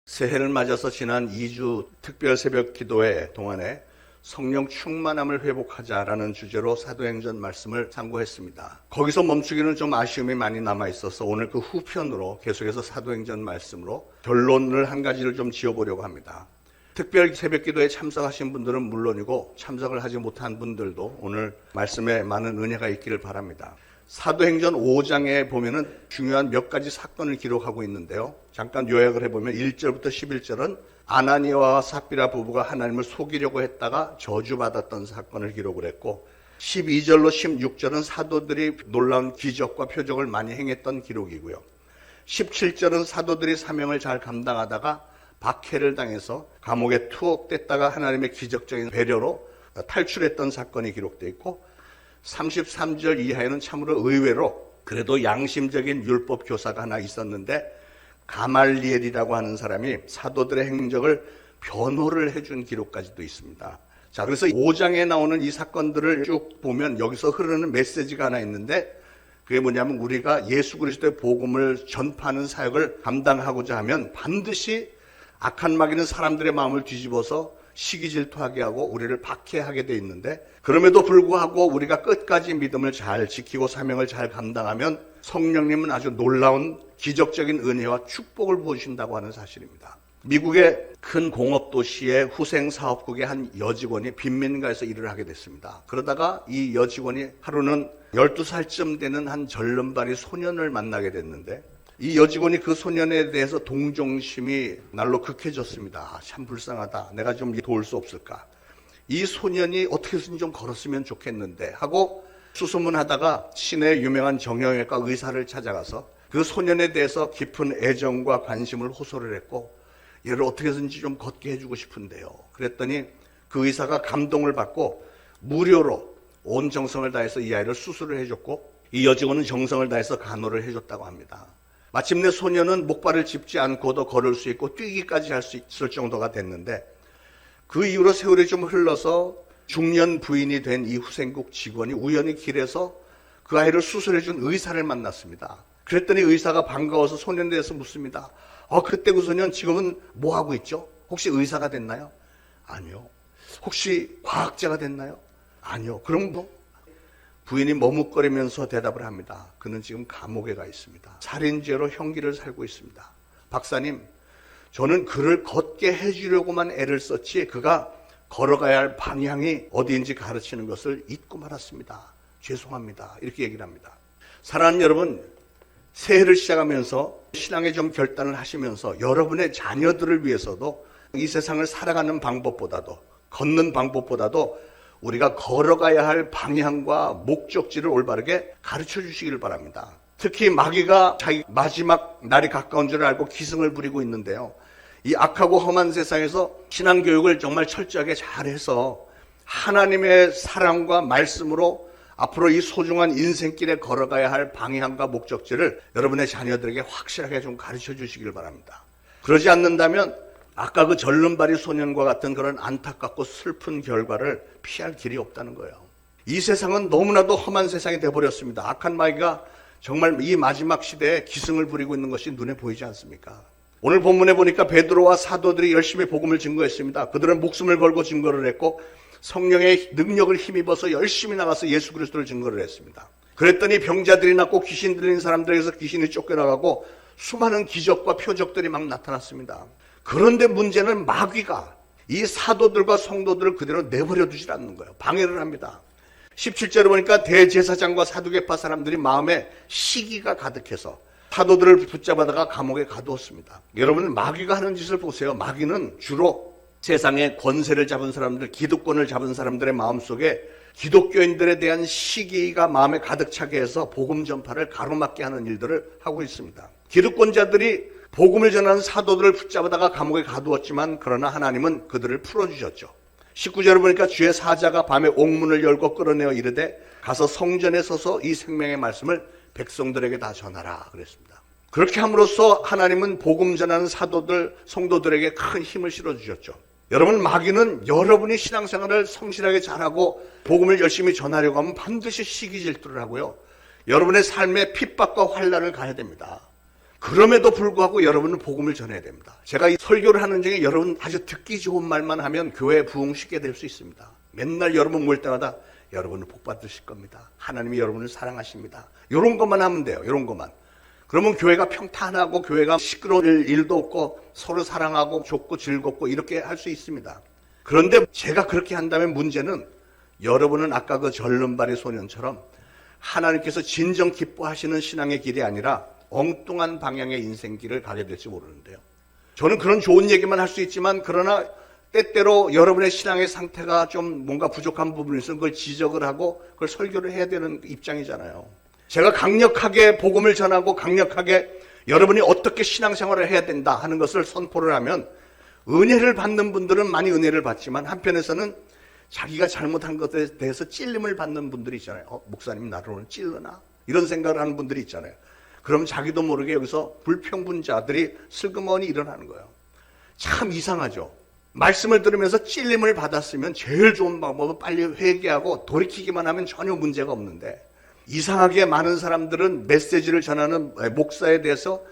새해를 맞아서 지난 2주 특별 새벽 기도회 동안에 성령 충만함을 회복하자라는 주제로 사도행전 말씀을 상고했습니다. 거기서 멈추기는 좀 아쉬움이 많이 남아있어서 오늘 그 후편으로 계속해서 사도행전 말씀으로 결론을 한 가지를 좀 지어보려고 합니다. 특별 새벽 기도에 참석하신 분들은 물론이고 참석을 하지 못한 분들도 오늘 말씀에 많은 은혜가 있기를 바랍니다. 사도행전 5장에 보면은 중요한 몇 가지 사건을 기록하고 있는데요. 잠깐 요약을 해보면 1절부터 11절은 아나니아와 삽비라 부부가 하나님을 속이려고 했다가 저주받았던 사건을 기록을 했고, 12절로 16절은 사도들이 놀라운 기적과 표적을 많이 행했던 기록이고요. 17절은 사도들이 사명을 잘 감당하다가 박해를 당해서 감옥에 투옥됐다가 하나님의 기적적인 배려로 탈출했던 사건이 기록되어 있고, 33절 이하에는 참으로 의외로 그래도 양심적인 율법 교사가 하나 있었는데 가말리엘이라고 하는 사람이 사도들의 행적을 변호를 해준 기록까지도 있습니다. 자, 그래서 5장에 나오는 이 사건들을 쭉 보면 여기서 흐르는 메시지가 하나 있는데, 그게 뭐냐면 우리가 예수 그리스도의 복음을 전파하는 사역을 감당하고자 하면 반드시 악한 마귀는 사람들의 마음을 뒤집어서 시기 질투하게 하고 우리를 박해하게 돼 있는데, 그럼에도 불구하고 우리가 끝까지 믿음을 잘 지키고 사명을 잘 감당하면 성령님은 아주 놀라운 기적적인 은혜와 축복을 부어주신다고 하는 사실입니다. 미국의 큰 공업도시의 후생사업국의 한 여직원이 빈민가에서 일을 하게 됐습니다. 그러다가 이 여직원이 하루는 12살쯤 되는 한 절름발이 소년을 만나게 됐는데, 이 여직원이 그 소년에 대해서 동정심이 날로 극해졌습니다. 참 불쌍하다. 내가 좀 도울 수 없을까? 이 소년이 어떻게 해서든 좀 걸었으면 좋겠는데 하고 수소문하다가 시내 유명한 정형외과 의사를 찾아가서 그 소년에 대해서 깊은 애정과 관심을 호소를 했고, 얘를 어떻게 해서든지 좀 걷게 해주고 싶은데요. 그랬더니 그 의사가 감동을 받고 무료로 온 정성을 다해서 이 아이를 수술을 해줬고, 이 여직원은 정성을 다해서 간호를 해줬다고 합니다. 마침내 소년은 목발을 짚지 않고도 걸을 수 있고 뛰기까지 할 수 있을 정도가 됐는데, 그 이후로 세월이 좀 흘러서 중년 부인이 된 이 후생국 직원이 우연히 길에서 그 아이를 수술해준 의사를 만났습니다. 그랬더니 의사가 반가워서 소년에 대해서 묻습니다. 그때 그 소년 지금은 뭐 하고 있죠? 혹시 의사가 됐나요? 아니요. 혹시 과학자가 됐나요? 아니요. 그럼 뭐? 부인이 머뭇거리면서 대답을 합니다. 그는 지금 감옥에 가 있습니다. 살인죄로 형기를 살고 있습니다. 박사님, 저는 그를 걷게 해주려고만 애를 썼지 그가 걸어가야 할 방향이 어디인지 가르치는 것을 잊고 말았습니다. 죄송합니다. 이렇게 얘기를 합니다. 사랑하는 여러분, 새해를 시작하면서 신앙의 좀 결단을 하시면서 여러분의 자녀들을 위해서도 이 세상을 살아가는 방법보다도, 걷는 방법보다도 우리가 걸어가야 할 방향과 목적지를 올바르게 가르쳐 주시기를 바랍니다. 특히 마귀가 자기 마지막 날이 가까운 줄 알고 기승을 부리고 있는데요. 이 악하고 험한 세상에서 신앙교육을 정말 철저하게 잘해서 하나님의 사랑과 말씀으로 앞으로 이 소중한 인생길에 걸어가야 할 방향과 목적지를 여러분의 자녀들에게 확실하게 좀 가르쳐 주시길 바랍니다. 그러지 않는다면 아까 그 절름발이 소년과 같은 그런 안타깝고 슬픈 결과를 피할 길이 없다는 거예요. 이 세상은 너무나도 험한 세상이 되어버렸습니다. 악한 마귀가 정말 이 마지막 시대에 기승을 부리고 있는 것이 눈에 보이지 않습니까? 오늘 본문에 보니까 베드로와 사도들이 열심히 복음을 증거했습니다. 그들은 목숨을 걸고 증거를 했고 성령의 능력을 힘입어서 열심히 나가서 예수 그리스도를 증거를 했습니다. 그랬더니 병자들이 낫고 귀신 들린 사람들에게서 귀신이 쫓겨나가고 수많은 기적과 표적들이 막 나타났습니다. 그런데 문제는 마귀가 이 사도들과 성도들을 그대로 내버려 두질 않는 거예요. 방해를 합니다. 17절에 보니까 대제사장과 사두개파 사람들이 마음에 시기가 가득해서 사도들을 붙잡아다가 감옥에 가두었습니다. 여러분, 마귀가 하는 짓을 보세요. 마귀는 주로 세상의 권세를 잡은 사람들, 기득권을 잡은 사람들의 마음속에 기독교인들에 대한 시기가 마음에 가득 차게 해서 복음 전파를 가로막게 하는 일들을 하고 있습니다. 기득권자들이 복음을 전하는 사도들을 붙잡아다가 감옥에 가두었지만 그러나 하나님은 그들을 풀어주셨죠. 19절을 보니까 주의 사자가 밤에 옥문을 열고 끌어내어 이르되 가서 성전에 서서 이 생명의 말씀을 백성들에게 다 전하라 그랬습니다. 그렇게 함으로써 하나님은 복음 전하는 사도들, 성도들에게 큰 힘을 실어주셨죠. 여러분, 마귀는 여러분이 신앙생활을 성실하게 잘하고 복음을 열심히 전하려고 하면 반드시 시기 질투를 하고요. 여러분의 삶에 핍박과 환난을 가야 됩니다. 그럼에도 불구하고 여러분은 복음을 전해야 됩니다. 제가 이 설교를 하는 중에 여러분 아주 듣기 좋은 말만 하면 교회 부흥시게 될 수 있습니다. 맨날 여러분 모일 때마다 여러분은 복 받으실 겁니다. 하나님이 여러분을 사랑하십니다. 이런 것만 하면 돼요. 이런 것만. 그러면 교회가 평탄하고 교회가 시끄러울 일도 없고 서로 사랑하고 좋고 즐겁고 이렇게 할 수 있습니다. 그런데 제가 그렇게 한다면 문제는 여러분은 아까 그 절름발이 소년처럼 하나님께서 진정 기뻐하시는 신앙의 길이 아니라 엉뚱한 방향의 인생길을 가게 될지 모르는데요. 저는 그런 좋은 얘기만 할 수 있지만 그러나 때때로 여러분의 신앙의 상태가 좀 뭔가 부족한 부분이 있으면 그걸 지적을 하고 그걸 설교를 해야 되는 입장이잖아요. 제가 강력하게 복음을 전하고 강력하게 여러분이 어떻게 신앙생활을 해야 된다 하는 것을 선포를 하면 은혜를 받는 분들은 많이 은혜를 받지만 한편에서는 자기가 잘못한 것에 대해서 찔림을 받는 분들이 있잖아요. 목사님 나를 오늘 찔러나? 이런 생각을 하는 분들이 있잖아요. 그럼 자기도 모르게 여기서 불평분자들이 슬그머니 일어나는 거예요. 참 이상하죠. 말씀을 들으면서 찔림을 받았으면 제일 좋은 방법은 빨리 회개하고 돌이키기만 하면 전혀 문제가 없는데 이상하게 많은 사람들은 메시지를 전하는 목사에 대해서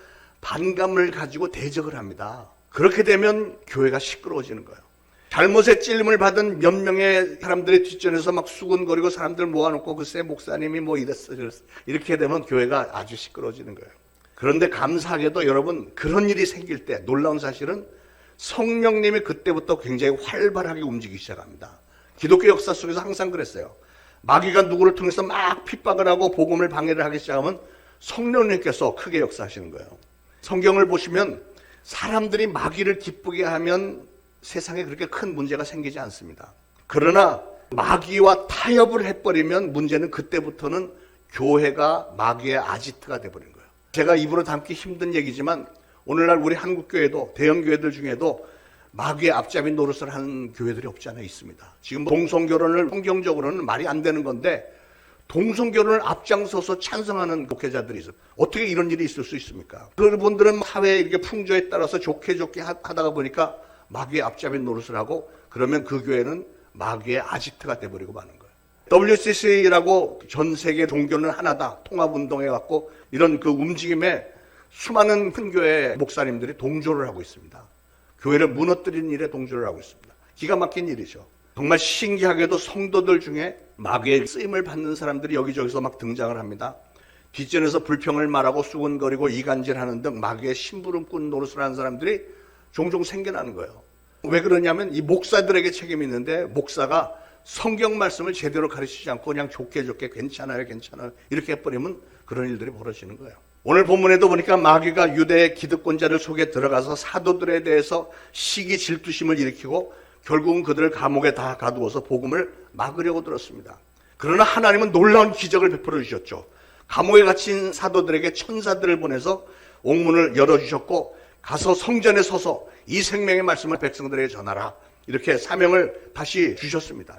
반감을 가지고 대적을 합니다. 그렇게 되면 교회가 시끄러워지는 거예요. 잘못에 찔림을 받은 몇 명의 사람들의 뒷전에서 막 수군거리고 사람들 모아놓고 글쎄 목사님이 뭐 이랬어 저랬어 이렇게 되면 교회가 아주 시끄러워지는 거예요. 그런데 감사하게도 여러분 그런 일이 생길 때 놀라운 사실은 성령님이 그때부터 굉장히 활발하게 움직이기 시작합니다. 기독교 역사 속에서 항상 그랬어요. 마귀가 누구를 통해서 막 핍박을 하고 복음을 방해를 하기 시작하면 성령님께서 크게 역사하시는 거예요. 성경을 보시면 사람들이 마귀를 기쁘게 하면 세상에 그렇게 큰 문제가 생기지 않습니다. 그러나 마귀와 타협을 해버리면 문제는 그때부터는 교회가 마귀의 아지트가 돼버린 거예요. 제가 입으로 담기 힘든 얘기지만 오늘날 우리 한국교회도 대형 교회들 중에도 마귀의 앞잡이 노릇을 하는 교회들이 없지 않아 있습니다. 지금 동성결혼을 성경적으로는 말이 안 되는 건데 동성결혼을 앞장서서 찬성하는 목회자들이 있어요. 어떻게 이런 일이 있을 수 있습니까? 그분들은 사회의 이렇게 풍조에 따라서 좋게 하다가 보니까 마귀의 앞잡이 노릇을 하고 그러면 그 교회는 마귀의 아지트가 돼버리고 마는 거예요. WCC라고 전 세계 종교는 하나다 통합운동해갖고 이런 그 움직임에 수많은 큰 교회 목사님들이 동조를 하고 있습니다. 교회를 무너뜨리는 일에 동조를 하고 있습니다. 기가 막힌 일이죠. 정말 신기하게도 성도들 중에 마귀의 쓰임을 받는 사람들이 여기저기서 막 등장을 합니다. 뒷전에서 불평을 말하고 수군거리고 이간질하는 등 마귀의 심부름꾼 노릇을 하는 사람들이 종종 생겨나는 거예요. 왜 그러냐면 이 목사들에게 책임이 있는데 목사가 성경 말씀을 제대로 가르치지 않고 그냥 좋게 괜찮아요 이렇게 해버리면 그런 일들이 벌어지는 거예요. 오늘 본문에도 보니까 마귀가 유대의 기득권자들 속에 들어가서 사도들에 대해서 시기 질투심을 일으키고 결국은 그들을 감옥에 다 가두어서 복음을 막으려고 들었습니다. 그러나 하나님은 놀라운 기적을 베풀어 주셨죠. 감옥에 갇힌 사도들에게 천사들을 보내서 옥문을 열어주셨고 가서 성전에 서서 이 생명의 말씀을 백성들에게 전하라 이렇게 사명을 다시 주셨습니다.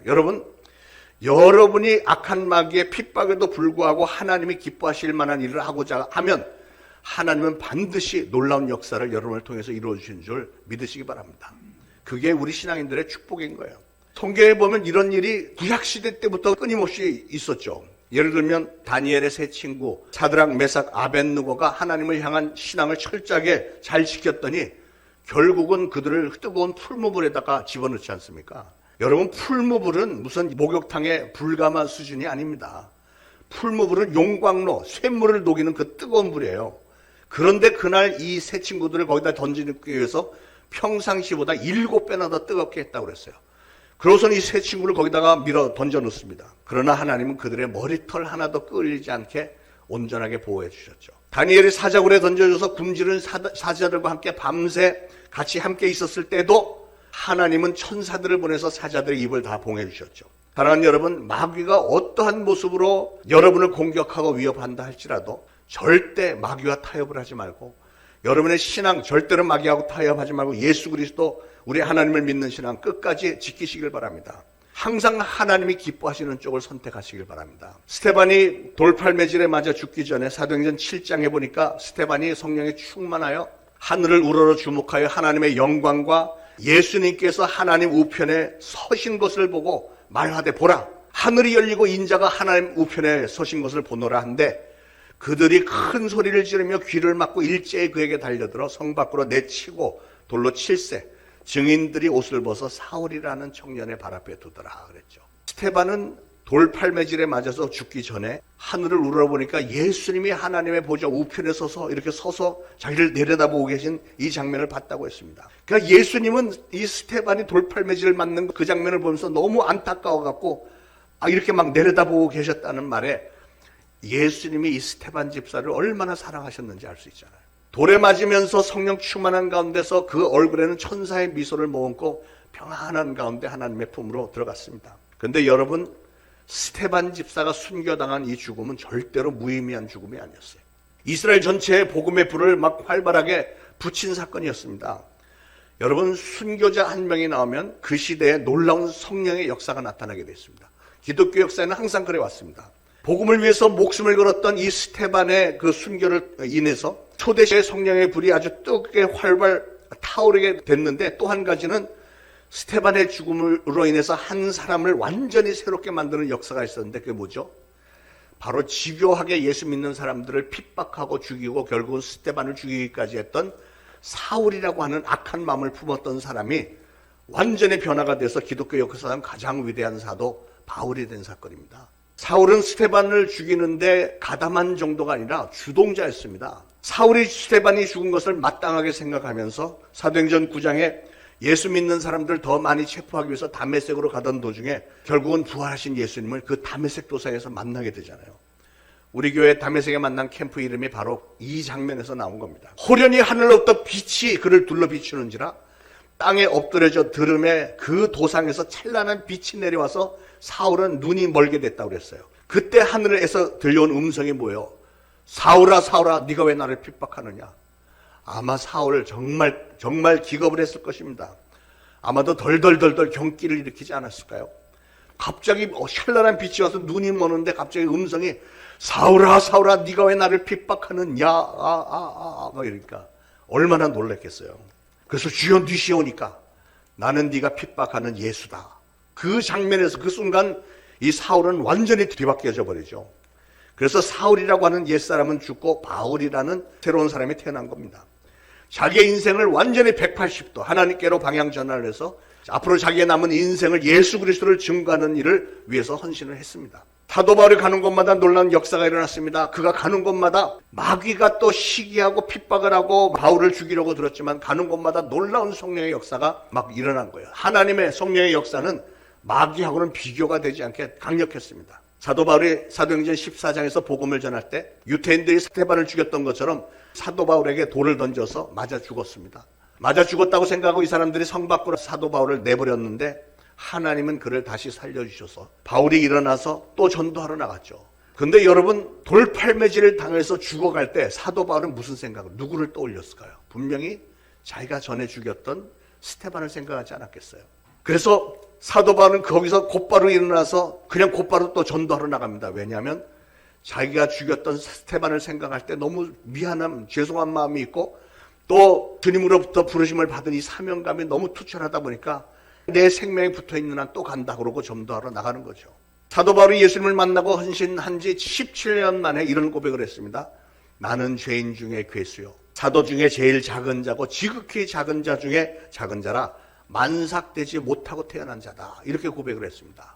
여러분이 악한 마귀의 핍박에도 불구하고 하나님이 기뻐하실 만한 일을 하고자 하면 하나님은 반드시 놀라운 역사를 여러분을 통해서 이루어주시는 줄 믿으시기 바랍니다. 그게 우리 신앙인들의 축복인 거예요. 성경에 보면 이런 일이 구약시대 때부터 끊임없이 있었죠. 예를 들면 다니엘의 세 친구 사드락 메삭 아벳느고가 하나님을 향한 신앙을 철저하게 잘 지켰더니 결국은 그들을 뜨거운 풀무불에다가 집어넣지 않습니까? 여러분 풀무불은 무슨 목욕탕에 불감한 수준이 아닙니다. 풀무불은 용광로 쇳물을 녹이는 그 뜨거운 불이에요. 그런데 그날 이 세 친구들을 거기다 던지기 위해서 평상시보다 7배나 더 뜨겁게 했다고 그랬어요. 그러고서는 이 세 친구를 거기다가 밀어 던져 놓습니다. 그러나 하나님은 그들의 머리털 하나도 끌리지 않게 온전하게 보호해 주셨죠. 다니엘이 사자굴에 던져져서 굶주린 사자들과 함께 밤새 같이 함께 있었을 때도 하나님은 천사들을 보내서 사자들의 입을 다 봉해 주셨죠. 사랑하는 여러분, 마귀가 어떠한 모습으로 여러분을 공격하고 위협한다 할지라도 절대 마귀와 타협을 하지 말고 여러분의 신앙 절대로 마귀하고 타협하지 말고 예수 그리스도 우리 하나님을 믿는 신앙 끝까지 지키시길 바랍니다. 항상 하나님이 기뻐하시는 쪽을 선택하시길 바랍니다. 스데반이 돌팔매질에 맞아 죽기 전에 사도행전 7장에 보니까 스데반이 성령에 충만하여 하늘을 우러러 주목하여 하나님의 영광과 예수님께서 하나님 우편에 서신 것을 보고 말하되 보라 하늘이 열리고 인자가 하나님 우편에 서신 것을 보노라 한데 그들이 큰 소리를 지르며 귀를 막고 일제히 그에게 달려들어 성 밖으로 내치고 돌로 칠세, 증인들이 옷을 벗어 사울이라는 청년의 발 앞에 두더라 그랬죠. 스테반은 돌팔매질에 맞아서 죽기 전에 하늘을 우러보니까 예수님이 하나님의 보좌 우편에 이렇게 서서 자기를 내려다보고 계신 이 장면을 봤다고 했습니다. 그러니까 예수님은 이 스테반이 돌팔매질을 맞는 그 장면을 보면서 너무 안타까워갖고 이렇게 막 내려다보고 계셨다는 말에 예수님이 이 스테반 집사를 얼마나 사랑하셨는지 알 수 있잖아요. 돌에 맞으면서 성령 충만한 가운데서 그 얼굴에는 천사의 미소를 머금고 평안한 가운데 하나님의 품으로 들어갔습니다. 그런데 여러분, 스테반 집사가 순교당한 이 죽음은 절대로 무의미한 죽음이 아니었어요. 이스라엘 전체에 복음의 불을 막 활발하게 붙인 사건이었습니다. 여러분, 순교자 한 명이 나오면 그 시대에 놀라운 성령의 역사가 나타나게 됐습니다. 기독교 역사에는 항상 그래 왔습니다. 복음을 위해서 목숨을 걸었던 이 스테반의 그 순교를 인해서 초대시의 성령의 불이 아주 뜨겁게 활발 타오르게 됐는데, 또 한 가지는 스테반의 죽음으로 인해서 한 사람을 완전히 새롭게 만드는 역사가 있었는데, 그게 뭐죠? 바로 집요하게 예수 믿는 사람들을 핍박하고 죽이고 결국은 스테반을 죽이기까지 했던 사울이라고 하는 악한 마음을 품었던 사람이 완전히 변화가 돼서 기독교 역사상 가장 위대한 사도 바울이 된 사건입니다. 사울은 스테반을 죽이는데 가담한 정도가 아니라 주동자였습니다. 사울이 스테반이 죽은 것을 마땅하게 생각하면서 사도행전 9장에 예수 믿는 사람들 더 많이 체포하기 위해서 다메섹으로 가던 도중에 결국은 부활하신 예수님을 그 다메섹 도상에서 만나게 되잖아요. 우리 교회 다메섹에 만난 캠프 이름이 바로 이 장면에서 나온 겁니다. 호련히 하늘로부터 빛이 그를 둘러 비추는지라 땅에 엎드려져 들음에 그 도상에서 찬란한 빛이 내려와서 사울은 눈이 멀게 됐다고 그랬어요. 그때 하늘에서 들려온 음성이 뭐예요? 사울아 사울아 네가 왜 나를 핍박하느냐. 아마 사울 정말 기겁을 했을 것입니다. 아마도 덜덜덜덜 경기를 일으키지 않았을까요? 갑자기 찬란한 빛이 와서 눈이 머는데 갑자기 음성이 사울아 사울아 네가 왜 나를 핍박하느냐 이러니까 얼마나 놀랐겠어요. 그래서 주여 니시오니까 나는 네가 핍박하는 예수다. 그 장면에서 그 순간 이 사울은 완전히 뒤바뀌어져 버리죠. 그래서 사울이라고 하는 옛사람은 죽고 바울이라는 새로운 사람이 태어난 겁니다. 자기의 인생을 완전히 180도 하나님께로 방향 전환을 해서 앞으로 자기의 남은 인생을 예수 그리스도를 증거하는 일을 위해서 헌신을 했습니다. 사도 바울이 가는 곳마다 놀라운 역사가 일어났습니다. 그가 가는 곳마다 마귀가 또 시기하고 핍박을 하고 바울을 죽이려고 들었지만 가는 곳마다 놀라운 성령의 역사가 막 일어난 거예요. 하나님의 성령의 역사는 마귀하고는 비교가 되지 않게 강력했습니다. 사도 바울이 사도행전 14장에서 복음을 전할 때 유태인들이 스테반을 죽였던 것처럼 사도 바울에게 돌을 던져서 맞아 죽었습니다. 맞아 죽었다고 생각하고 이 사람들이 성 밖으로 사도 바울을 내버렸는데 하나님은 그를 다시 살려주셔서 바울이 일어나서 또 전도하러 나갔죠. 근데 여러분, 돌팔매질을 당해서 죽어갈 때 사도 바울은 무슨 생각을, 누구를 떠올렸을까요? 분명히 자기가 전에 죽였던 스테반을 생각하지 않았겠어요. 그래서 사도 바울은 거기서 곧바로 일어나서 그냥 곧바로 또 전도하러 나갑니다. 왜냐하면 자기가 죽였던 스테반을 생각할 때 너무 미안함, 죄송한 마음이 있고 또 주님으로부터 부르심을 받은 이 사명감이 너무 투철하다 보니까 내 생명이 붙어있는 한 또 간다 그러고 전도하러 나가는 거죠. 사도 바울이 예수님을 만나고 헌신한 지 17년 만에 이런 고백을 했습니다. 나는 죄인 중에 괴수요, 사도 중에 제일 작은 자고 지극히 작은 자 중에 작은 자라 만삭되지 못하고 태어난 자다. 이렇게 고백을 했습니다.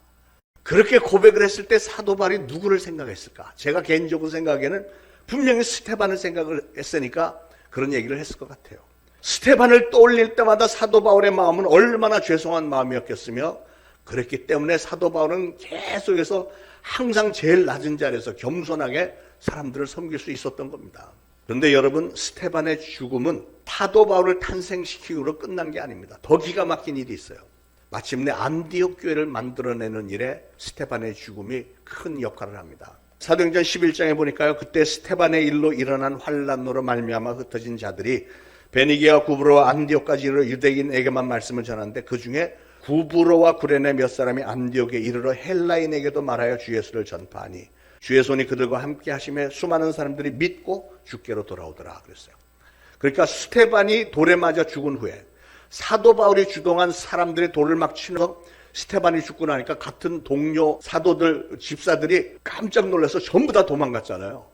그렇게 고백을 했을 때 사도 바울이 누구를 생각했을까? 제가 개인적으로 생각에는 분명히 스테반을 생각을 했으니까 그런 얘기를 했을 것 같아요. 스테반을 떠올릴 때마다 사도 바울의 마음은 얼마나 죄송한 마음이었겠으며, 그랬기 때문에 사도 바울은 계속해서 항상 제일 낮은 자리에서 겸손하게 사람들을 섬길 수 있었던 겁니다. 그런데 여러분, 스테반의 죽음은 사도 바울을 탄생시키기로 끝난 게 아닙니다. 더 기가 막힌 일이 있어요. 마침내 안디옥 교회를 만들어내는 일에 스테반의 죽음이 큰 역할을 합니다. 사도행전 11장에 보니까요, 그때 스테반의 일로 일어난 환란으로 말미암아 흩어진 자들이 베니게와 구브로와 안디옥까지 이르러 유대인에게만 말씀을 전하는데, 그 중에 구브로와 구레네 몇 사람이 안디옥에 이르러 헬라인에게도 말하여 주 예수를 전파하니 주의 손이 그들과 함께 하심에 수많은 사람들이 믿고 주께로 돌아오더라 그랬어요. 그러니까 스테반이 돌에 맞아 죽은 후에 사도 바울이 주동한 사람들이 돌을 막 치면서 스테반이 죽고 나니까 같은 동료 사도들, 집사들이 깜짝 놀라서 전부 다 도망갔잖아요.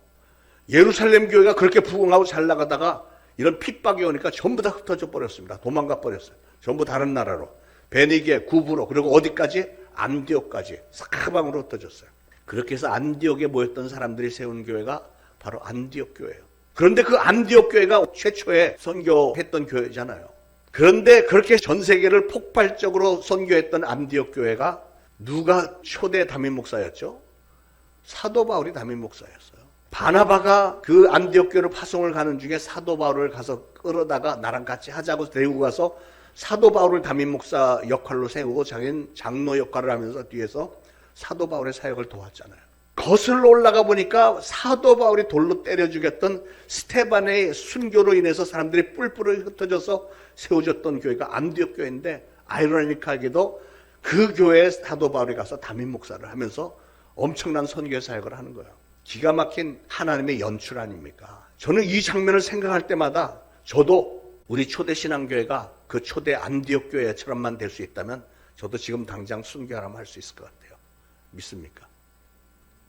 예루살렘 교회가 그렇게 부흥하고 잘 나가다가 이런 핍박이 오니까 전부 다 흩어져 버렸습니다. 도망가 버렸어요. 전부 다른 나라로. 베니게, 구브로, 그리고 어디까지? 안디옥까지 사방으로 흩어졌어요. 그렇게 해서 안디옥에 모였던 사람들이 세운 교회가 바로 안디옥 교회예요. 그런데 그 안디옥 교회가 최초에 선교했던 교회잖아요. 그런데 그렇게 전 세계를 폭발적으로 선교했던 안디옥 교회가 누가 초대 담임 목사였죠? 사도 바울이 담임 목사였어요. 바나바가 그 안디옥 교회로 파송을 가는 중에 사도 바울을 가서 끌어다가 나랑 같이 하자고 데리고 가서 사도 바울을 담임 목사 역할로 세우고 자기는 장로 역할을 하면서 뒤에서 사도 바울의 사역을 도왔잖아요. 거슬러 올라가 보니까 사도 바울이 돌로 때려 죽였던 스테반의 순교로 인해서 사람들이 뿔뿔이 흩어져서 세워졌던 교회가 안디옥 교회인데, 아이러니하게도 그 교회에 사도 바울이 가서 담임 목사를 하면서 엄청난 선교 사역을 하는 거예요. 기가 막힌 하나님의 연출 아닙니까? 저는 이 장면을 생각할 때마다 저도 우리 초대 신앙교회가 그 초대 안디옥 교회처럼만 될 수 있다면 저도 지금 당장 순교하라면 할 수 있을 것 같아요. 믿습니까?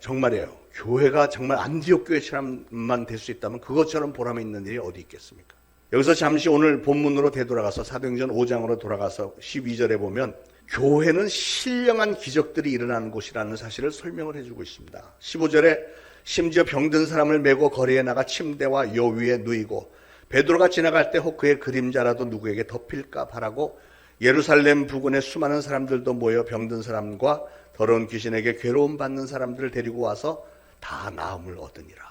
정말이에요. 교회가 정말 안디옥 교회처럼만 될 수 있다면 그것처럼 보람 있는 일이 어디 있겠습니까? 여기서 잠시 오늘 본문으로 되돌아가서 사도행전 5장으로 돌아가서 12절에 보면 교회는 신령한 기적들이 일어나는 곳이라는 사실을 설명을 해주고 있습니다. 15절에 심지어 병든 사람을 메고 거리에 나가 침대와 여 위에 누이고 베드로가 지나갈 때 혹 그의 그림자라도 누구에게 덮일까 바라고 예루살렘 부근에 수많은 사람들도 모여 병든 사람과 더러운 귀신에게 괴로움 받는 사람들을 데리고 와서 다 나음을 얻으니라.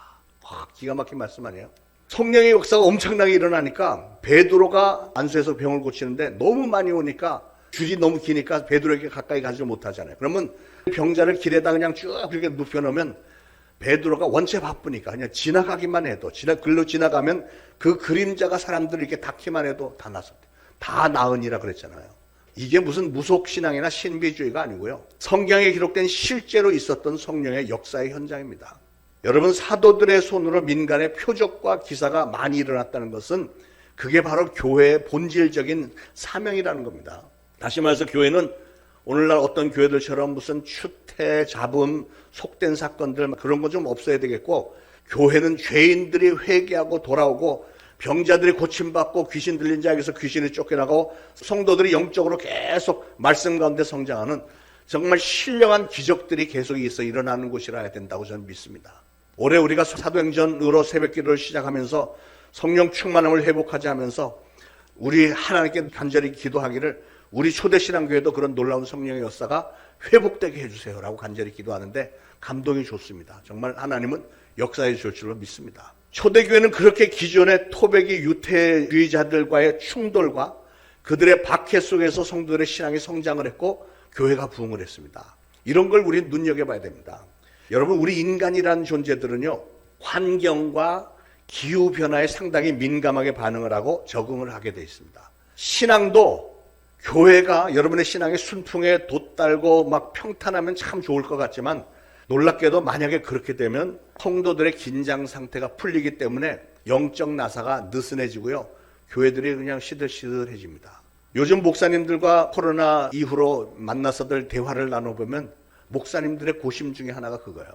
기가 막힌 말씀 아니에요? 성령의 역사가 엄청나게 일어나니까 베드로가 안수해서 병을 고치는데 너무 많이 오니까 줄이 너무 기니까 베드로에게 가까이 가지 못하잖아요. 그러면 병자를 길에다 그냥 쭉 그렇게 눕혀놓으면 베드로가 원체 바쁘니까 그냥 지나가기만 해도 글로 지나가면 그 그림자가 사람들을 이렇게 닿기만 해도 다 나으니라 그랬잖아요. 이게 무슨 무속신앙이나 신비주의가 아니고요. 성경에 기록된 실제로 있었던 성령의 역사의 현장입니다. 여러분, 사도들의 손으로 민간의 표적과 기사가 많이 일어났다는 것은 그게 바로 교회의 본질적인 사명이라는 겁니다. 다시 말해서 교회는 오늘날 어떤 교회들처럼 무슨 추태, 잡음, 속된 사건들 그런 거 좀 없어야 되겠고, 교회는 죄인들이 회개하고 돌아오고 병자들이 고침받고 귀신 들린 자에게서 귀신이 쫓겨나고 성도들이 영적으로 계속 말씀 가운데 성장하는 정말 신령한 기적들이 계속 있어 일어나는 곳이라 된다고 저는 믿습니다. 올해 우리가 사도행전으로 새벽기도를 시작하면서 성령 충만함을 회복하자 하면서 우리 하나님께 간절히 기도하기를 우리 초대신앙교회도 그런 놀라운 성령의 역사가 회복되게 해주세요라고 간절히 기도하는데 감동이 좋습니다. 정말 하나님은 역사해 줄 줄로 믿습니다. 초대교회는 그렇게 기존의 토백이 유태주의자들과의 충돌과 그들의 박해 속에서 성도들의 신앙이 성장을 했고 교회가 부흥을 했습니다. 이런 걸 우리는 눈여겨봐야 됩니다. 여러분, 우리 인간이라는 존재들은요, 환경과 기후변화에 상당히 민감하게 반응을 하고 적응을 하게 되어 있습니다. 신앙도 교회가 여러분의 신앙의 순풍에 돛달고 막 평탄하면 참 좋을 것 같지만 놀랍게도 만약에 그렇게 되면 성도들의 긴장 상태가 풀리기 때문에 영적 나사가 느슨해지고요. 교회들이 그냥 시들시들해집니다. 요즘 목사님들과 코로나 이후로 만나서들 대화를 나눠보면 목사님들의 고심 중에 하나가 그거예요.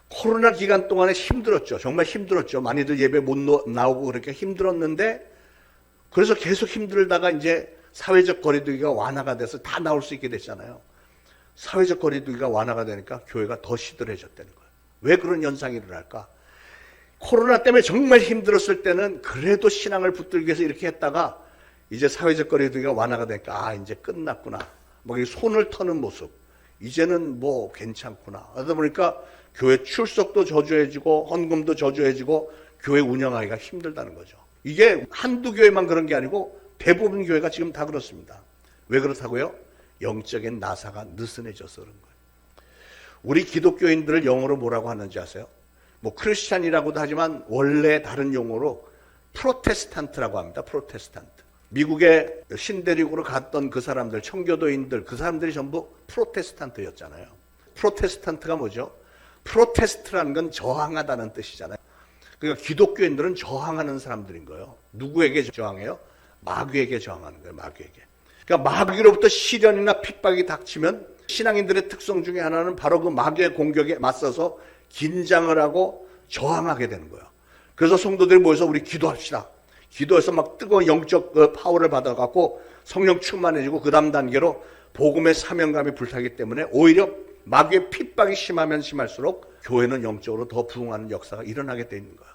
코로나 기간 동안에 힘들었죠. 정말 힘들었죠. 많이들 예배 못 나오고 그렇게 힘들었는데 그래서 계속 힘들다가 이제 사회적 거리두기가 완화가 돼서 다 나올 수 있게 됐잖아요. 사회적 거리두기가 완화가 되니까 교회가 더 시들해졌다는 거예요. 왜 그런 현상이 일어날까? 코로나 때문에 정말 힘들었을 때는 그래도 신앙을 붙들기 위해서 이렇게 했다가 이제 사회적 거리두기가 완화가 되니까 이제 끝났구나. 막 손을 터는 모습. 이제는 뭐 괜찮구나. 그러다 보니까 교회 출석도 저조해지고 헌금도 저조해지고 교회 운영하기가 힘들다는 거죠. 이게 한두 교회만 그런 게 아니고 대부분 교회가 지금 다 그렇습니다. 왜 그렇다고요? 영적인 나사가 느슨해져서 그런 거예요. 우리 기독교인들을 영어로 뭐라고 하는지 아세요? 뭐 크리스찬이라고도 하지만 원래 다른 용어로 프로테스탄트라고 합니다. 프로테스탄트. 미국에 신대륙으로 갔던 그 사람들, 청교도인들, 그 사람들이 전부 프로테스탄트였잖아요. 프로테스탄트가 뭐죠? 프로테스트라는 건 저항하다는 뜻이잖아요. 그러니까 기독교인들은 저항하는 사람들인 거예요. 누구에게 저항해요? 마귀에게 저항하는 거예요. 마귀에게. 그러니까 마귀로부터 시련이나 핍박이 닥치면 신앙인들의 특성 중에 하나는 바로 그 마귀의 공격에 맞서서 긴장을 하고 저항하게 되는 거예요. 그래서 성도들이 모여서 우리 기도합시다. 기도해서 막 뜨거운 영적 파워를 받아갖고 성령 충만해지고 그 다음 단계로 복음의 사명감이 불타기 때문에 오히려 마귀의 핍박이 심하면 심할수록 교회는 영적으로 더 부흥하는 역사가 일어나게 돼 있는 거예요.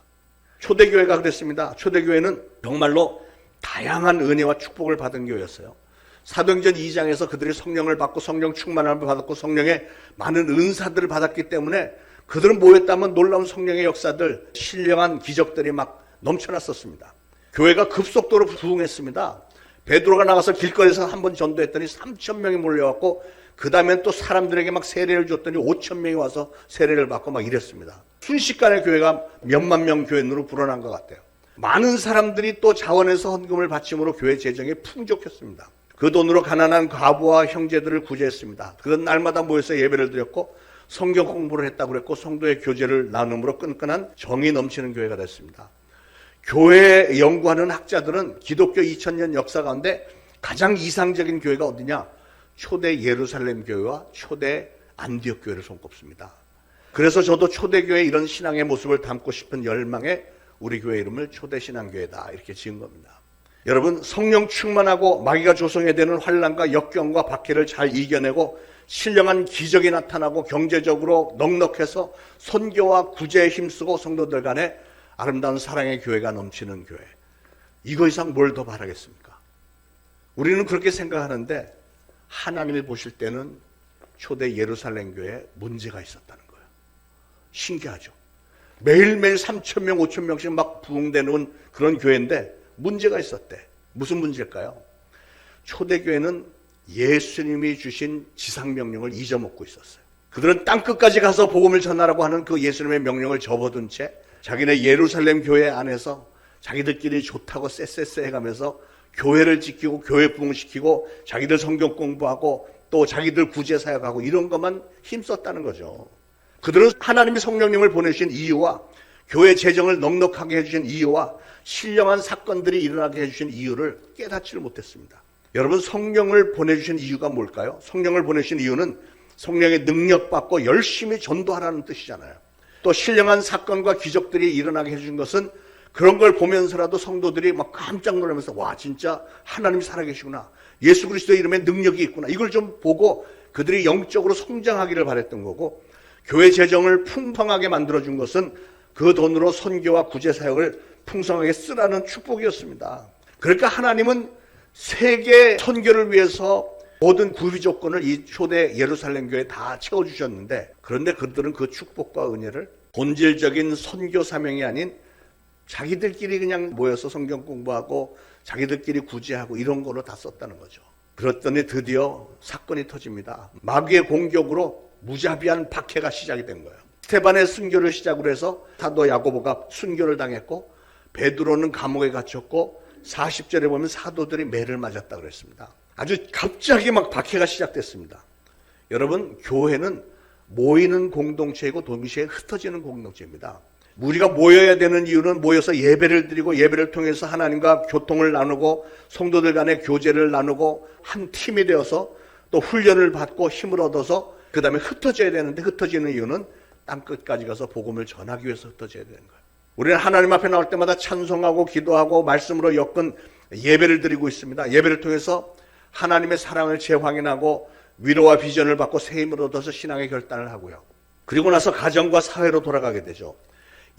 초대교회가 그랬습니다. 초대교회는 정말로 다양한 은혜와 축복을 받은 교회였어요. 사도행전 2장에서 그들이 성령을 받고 성령 충만함을 받았고 성령의 많은 은사들을 받았기 때문에 그들은 모였다면 놀라운 성령의 역사들, 신령한 기적들이 막 넘쳐났었습니다. 교회가 급속도로 부흥했습니다. 베드로가 나가서 길거리에서 한번 전도했더니 3,000명이 몰려왔고 그 다음엔 또 사람들에게 막 세례를 줬더니 5,000명이 와서 세례를 받고 막 이랬습니다. 순식간에 교회가 몇만 명 교인으로 불어난 것 같아요. 많은 사람들이 또 자원해서 헌금을 바침으로 교회 재정이 풍족했습니다. 그 돈으로 가난한 과부와 형제들을 구제했습니다. 그건 날마다 모여서 예배를 드렸고 성경 공부를 했다고 그랬고 성도의 교제를 나눔으로 끈끈한 정이 넘치는 교회가 됐습니다. 교회 연구하는 학자들은 기독교 2000년 역사 가운데 가장 이상적인 교회가 어디냐? 초대 예루살렘 교회와 초대 안디옥 교회를 손꼽습니다. 그래서 저도 초대교회 이런 신앙의 모습을 담고 싶은 열망에 우리 교회 이름을 초대신앙교회다 이렇게 지은 겁니다. 여러분, 성령 충만하고 마귀가 조성해야 되는 환난과 역경과 박해를 잘 이겨내고 신령한 기적이 나타나고 경제적으로 넉넉해서 선교와 구제에 힘쓰고 성도들 간에 아름다운 사랑의 교회가 넘치는 교회. 이거 이상 뭘 더 바라겠습니까? 우리는 그렇게 생각하는데 하나님이 보실 때는 초대 예루살렘 교회에 문제가 있었다는 거예요. 신기하죠. 매일매일 3,000명, 5,000명씩 막 부흥되는 그런 교회인데 문제가 있었대. 무슨 문제일까요? 초대교회는 예수님이 주신 지상명령을 잊어먹고 있었어요. 그들은 땅끝까지 가서 복음을 전하라고 하는 그 예수님의 명령을 접어둔 채 자기네 예루살렘 교회 안에서 자기들끼리 좋다고 쎄쎄쎄 해가면서 교회를 지키고 교회 부흥시키고 자기들 성경 공부하고 또 자기들 구제 사역하고 이런 것만 힘썼다는 거죠. 그들은 하나님이 성령님을 보내주신 이유와 교회 재정을 넉넉하게 해주신 이유와 신령한 사건들이 일어나게 해주신 이유를 깨닫지를 못했습니다. 여러분, 성령을 보내주신 이유가 뭘까요? 성령을 보내주신 이유는 성령의 능력받고 열심히 전도하라는 뜻이잖아요. 또 신령한 사건과 기적들이 일어나게 해준 것은 그런 걸 보면서라도 성도들이 막 깜짝 놀라면서 와, 진짜 하나님이 살아계시구나, 예수 그리스도의 이름에 능력이 있구나, 이걸 좀 보고 그들이 영적으로 성장하기를 바랬던 거고, 교회 재정을 풍성하게 만들어준 것은 그 돈으로 선교와 구제 사역을 풍성하게 쓰라는 축복이었습니다. 그러니까 하나님은 세계 선교를 위해서 모든 구비 조건을 이 초대 예루살렘 교회에 다 채워주셨는데, 그런데 그들은 그 축복과 은혜를 본질적인 선교 사명이 아닌 자기들끼리 그냥 모여서 성경 공부하고 자기들끼리 구제하고 이런 거로 다 썼다는 거죠. 그랬더니 드디어 사건이 터집니다. 마귀의 공격으로 무자비한 박해가 시작이 된 거예요. 스테반의 순교를 시작으로 해서 사도 야고보가 순교를 당했고 베드로는 감옥에 갇혔고 40절에 보면 사도들이 매를 맞았다 그랬습니다. 아주 갑자기 막 박해가 시작됐습니다. 여러분, 교회는 모이는 공동체이고 동시에 흩어지는 공동체입니다. 우리가 모여야 되는 이유는 모여서 예배를 드리고 예배를 통해서 하나님과 교통을 나누고 성도들 간의 교제를 나누고 한 팀이 되어서 또 훈련을 받고 힘을 얻어서 그 다음에 흩어져야 되는데, 흩어지는 이유는 땅끝까지 가서 복음을 전하기 위해서 흩어져야 되는 거예요. 우리는 하나님 앞에 나올 때마다 찬송하고 기도하고 말씀으로 엮은 예배를 드리고 있습니다. 예배를 통해서 하나님의 사랑을 재확인하고 위로와 비전을 받고 새 힘을 얻어서 신앙의 결단을 하고요. 그리고 나서 가정과 사회로 돌아가게 되죠.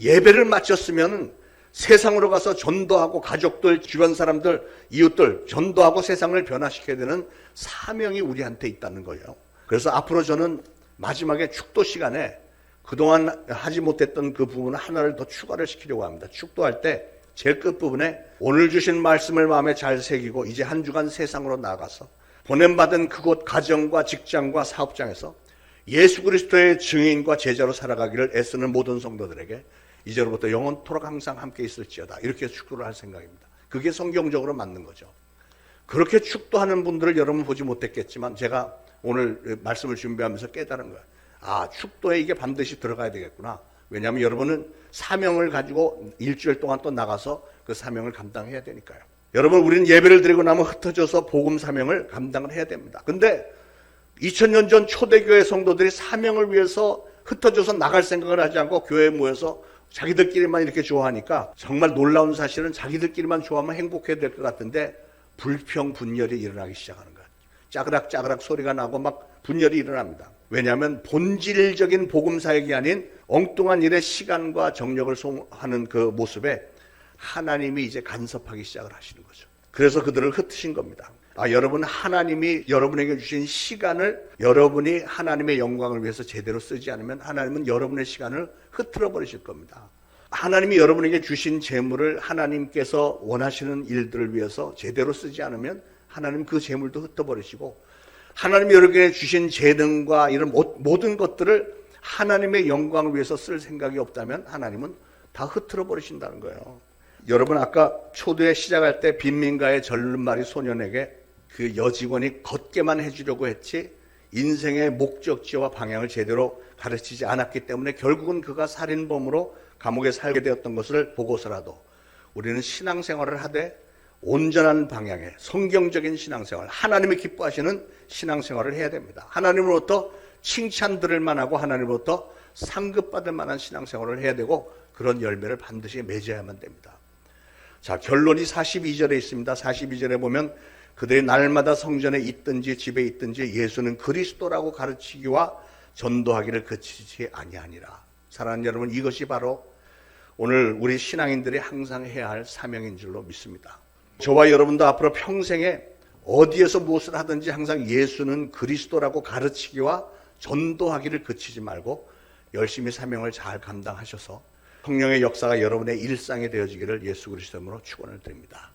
예배를 마쳤으면 세상으로 가서 전도하고 가족들, 주변 사람들, 이웃들 전도하고 세상을 변화시켜야 되는 사명이 우리한테 있다는 거예요. 그래서 앞으로 저는 마지막에 축도 시간에 그동안 하지 못했던 그 부분을 하나를 더 추가를 시키려고 합니다. 축도할 때 제일 끝부분에 오늘 주신 말씀을 마음에 잘 새기고 이제 한 주간 세상으로 나가서 보냄받은 그곳 가정과 직장과 사업장에서 예수 그리스도의 증인과 제자로 살아가기를 애쓰는 모든 성도들에게 이제로부터 영원토록 항상 함께 있을지어다, 이렇게 축도를 할 생각입니다. 그게 성경적으로 맞는 거죠. 그렇게 축도하는 분들을 여러분 보지 못했겠지만 제가 오늘 말씀을 준비하면서 깨달은 거예요. 아, 축도에 이게 반드시 들어가야 되겠구나. 왜냐하면 여러분은 사명을 가지고 일주일 동안 또 나가서 그 사명을 감당해야 되니까요. 여러분, 우리는 예배를 드리고 나면 흩어져서 복음 사명을 감당을 해야 됩니다. 근데 2000년 전 초대교회 성도들이 사명을 위해서 흩어져서 나갈 생각을 하지 않고 교회에 모여서 자기들끼리만 이렇게 좋아하니까 정말 놀라운 사실은 자기들끼리만 좋아하면 행복해야 될 것 같은데 불평분열이 일어나기 시작하는 거예요. 짜그락짜그락 소리가 나고 막 분열이 일어납니다. 왜냐하면 본질적인 복음사역이 아닌 엉뚱한 일에 시간과 정력을 소모하는 그 모습에 하나님이 이제 간섭하기 시작을 하시는 거죠. 그래서 그들을 흩으신 겁니다. 여러분, 하나님이 여러분에게 주신 시간을 여러분이 하나님의 영광을 위해서 제대로 쓰지 않으면 하나님은 여러분의 시간을 흐트러 버리실 겁니다. 하나님이 여러분에게 주신 재물을 하나님께서 원하시는 일들을 위해서 제대로 쓰지 않으면 하나님 그 재물도 흩어버리시고, 하나님이 여러분에게 주신 재능과 이런 모든 것들을 하나님의 영광을 위해서 쓸 생각이 없다면 하나님은 다 흐트러 버리신다는 거예요. 여러분, 아까 초대에 시작할 때 빈민가의 절름말이 소년에게 그 여직원이 걷게만 해주려고 했지 인생의 목적지와 방향을 제대로 가르치지 않았기 때문에 결국은 그가 살인범으로 감옥에 살게 되었던 것을 보고서라도 우리는 신앙생활을 하되 온전한 방향의 성경적인 신앙생활, 하나님이 기뻐하시는 신앙생활을 해야 됩니다. 하나님으로부터 칭찬 들을 만하고 하나님으로부터 상급받을 만한 신앙생활을 해야 되고 그런 열매를 반드시 맺어야만 됩니다. 자, 결론이 42절에 있습니다. 42절에 보면 그들이 날마다 성전에 있든지 집에 있든지 예수는 그리스도라고 가르치기와 전도하기를 그치지 아니하니라. 사랑하는 여러분, 이것이 바로 오늘 우리 신앙인들이 항상 해야 할 사명인 줄로 믿습니다. 저와 여러분도 앞으로 평생에 어디에서 무엇을 하든지 항상 예수는 그리스도라고 가르치기와 전도하기를 그치지 말고 열심히 사명을 잘 감당하셔서 성령의 역사가 여러분의 일상이 되어지기를 예수 그리스도 이름으로 축원을 드립니다.